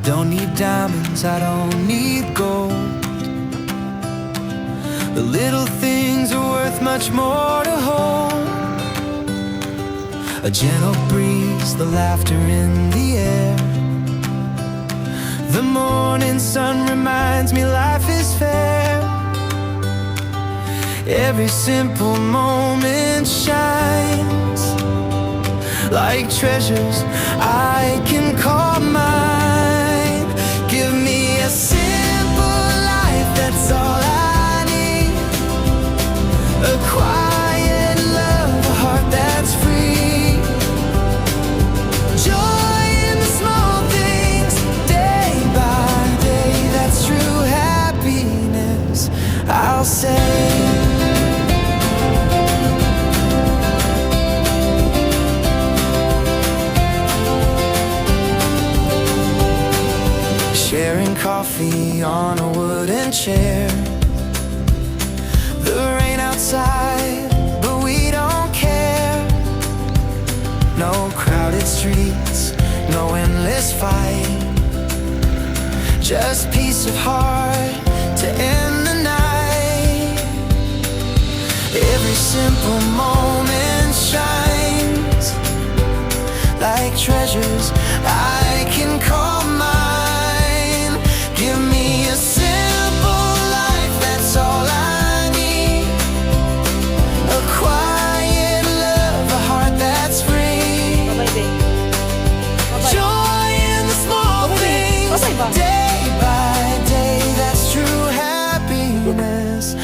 don't need diamonds, I don't need gold. The little things are worth much more to hold. A gentle breeze, the laughter in the air. The morning sun reminds me life is fair. Every simple moment shines like treasures I can call mine. Give me a simple life, that's all I need. A quiet love, a heart that's free. Joy in the small things, day by day. That's true happiness, I'll say. Sharing coffee on a wooden chair. The rain outside, but we don't care. No crowded streets, no endless fight. Just peace of heart to end the night. Every simple moment shines like treasures I can call mine. Give me a simple life, that's all I need. A quiet love, a heart that's free. Joy in the small things, day by day. That's true happiness,